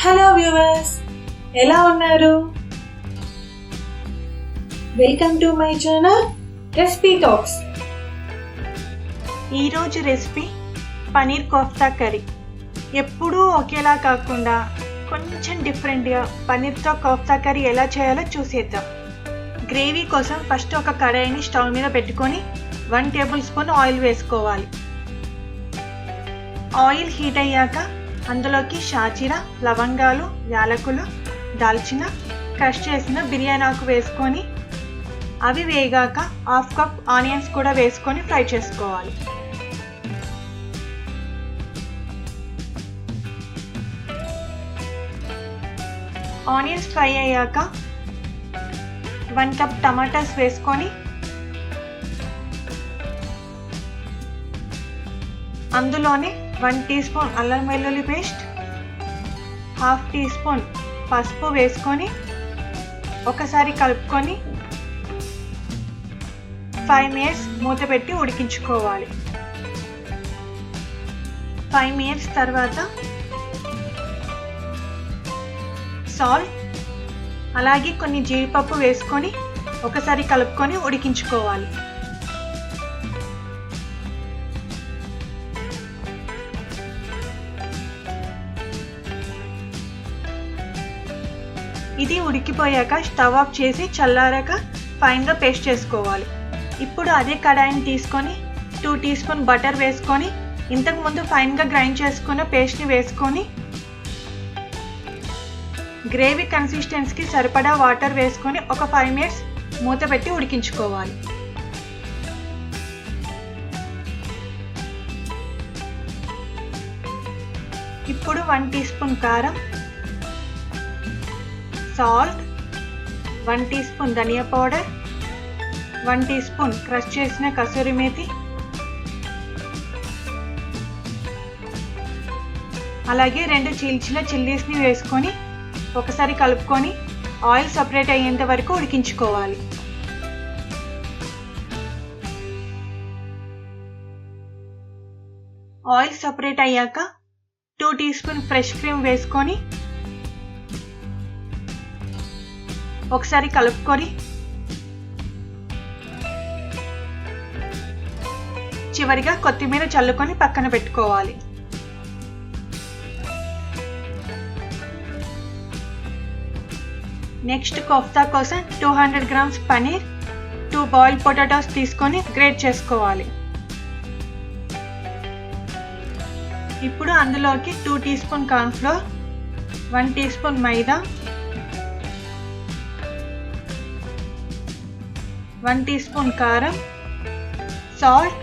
Hello viewers, ఎలా ఉన్నారు? Welcome to my channel recipe talks. ఈరోజు రెసిపీ పనీర్ కోఫ్తా కర్రీ. ఎప్పుడూ ఒకేలా కాకుండా కొంచెం డిఫరెంట్గా పనీర్తో కోఫ్తా కర్రీ ఎలా చేయాలో చూసేద్దాం. గ్రేవీ కోసం ఫస్ట్ ఒక కడాయిని స్టవ్ మీద పెట్టుకొని 1 టేబుల్ స్పూన్ ఆయిల్ వేసుకోవాలి. ఆయిల్ హీట్ అయ్యాక అందులోకి షాజీరా, లవంగాలు, యాలకులు, దాల్చిన, క్రష్ చేసిన బిర్యానీ ఆకు వేసుకొని అవి వేగాక 1/2 కప్ ఆనియన్స్ కూడా వేసుకొని ఫ్రై చేసుకోవాలి. ఆనియన్స్ ఫ్రై అయ్యాక 1 కప్ టమాటాస్ వేసుకొని అందులోనే 1 టీ స్పూన్ అల్లం వెల్లుల్లి పేస్ట్, 1/2 టీ స్పూన్ పసుపు వేసుకొని ఒకసారి కలుపుకొని 5 మినిట్స్ మూత పెట్టి ఉడికించుకోవాలి. 5 మినిట్స్ తర్వాత సాల్ట్ అలాగే కొన్ని జీడిపప్పు వేసుకొని ఒకసారి కలుపుకొని ఉడికించుకోవాలి. ఇది ఉడికిపోయాక స్టవ్ ఆఫ్ చేసి చల్లారాక ఫైన్గా పేస్ట్ చేసుకోవాలి. ఇప్పుడు అదే కడాయిని తీసుకొని 2 టీ స్పూన్ బటర్ వేసుకొని ఇంతకుముందు ఫైన్గా గ్రైండ్ చేసుకున్న పేస్ట్ని వేసుకొని గ్రేవీ కన్సిస్టెన్సీకి సరిపడా వాటర్ వేసుకొని ఒక 5 మినిట్స్ మూత పెట్టి ఉడికించుకోవాలి. ఇప్పుడు 1 టీ స్పూన్ కారం, సాల్ట్, 1 టీ స్పూన్ ధనియా పౌడర్, 1 టీ స్పూన్ క్రష్ చేసిన కసూరి మేతి, అలాగే 2 చీల్చిన చిల్లీస్ని వేసుకొని ఒకసారి కలుపుకొని ఆయిల్ సపరేట్ అయ్యేంత వరకు ఉడికించుకోవాలి. ఆయిల్ సపరేట్ అయ్యాక 2 టీ స్పూన్ ఫ్రెష్ క్రీమ్ వేసుకొని ఒకసారి కలుపుకొని చివరిగా కొత్తిమీర చల్లుకొని పక్కన పెట్టుకోవాలి. నెక్స్ట్ కోఫ్తా కోసం 200 గ్రామ్స్ పనీర్, 2 బాయిల్డ్ పొటాటోస్ తీసుకొని గ్రేట్ చేసుకోవాలి. ఇప్పుడు అందులోకి 2 teaspoon cornflour, 1 teaspoon maida, 1 teaspoon కారం, సాల్ట్,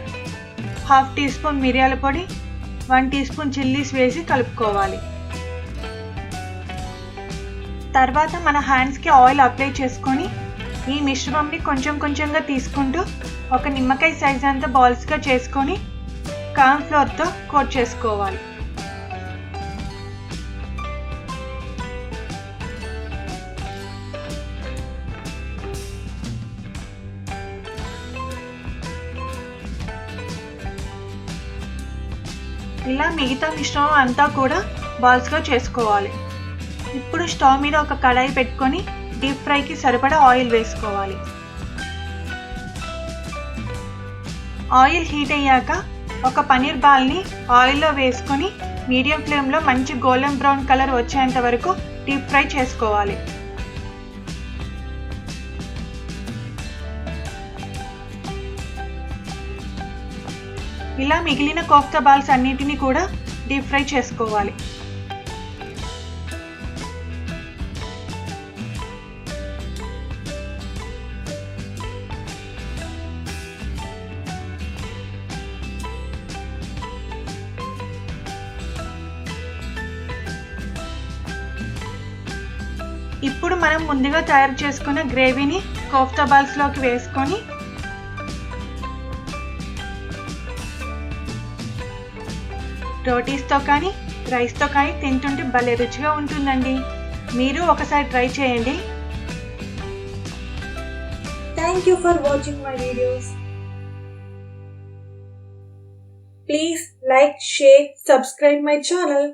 1/2 టీ స్పూన్ మిరియాల పొడి, 1 టీ స్పూన్ చిల్లీస్ వేసి కలుపుకోవాలి. తర్వాత మన హ్యాండ్స్కి ఆయిల్ అప్లై చేసుకొని ఈ మిశ్రమంని కొంచెం కొంచెంగా తీసుకుంటూ ఒక నిమ్మకాయ సైజ్ అంతా బాల్స్గా చేసుకొని కార్న్ఫ్లోర్తో కోట్ చేసుకోవాలి. ఇలా మిగతా మిశ్రమం అంతా కూడా బాల్స్గా చేసుకోవాలి. ఇప్పుడు స్టవ్ మీద ఒక కడాయి పెట్టుకొని డీప్ ఫ్రైకి సరిపడా ఆయిల్ వేసుకోవాలి. ఆయిల్ హీట్ అయ్యాక ఒక పనీర్ బాల్ని ఆయిల్లో వేసుకొని మీడియం ఫ్లేమ్లో మంచి గోల్డెన్ బ్రౌన్ కలర్ వచ్చేంత వరకు డీప్ ఫ్రై చేసుకోవాలి. ఇలా మిగిలిన కోఫ్తా బాల్స్ అన్నిటిని కూడా డీప్ ఫ్రై చేసుకోవాలి. ఇప్పుడు మనం ముందుగా తయారు చేసుకున్న గ్రేవీని కోఫ్తా బాల్స్లోకి వేసుకొని రోటీస్తో కానీ రైస్తో కానీ తింటుంటే భలే రుచిగా ఉంటుందండి. మీరు ఒకసారి ట్రై చేయండి. Thank you for watching my videos. Please like, share, subscribe my channel.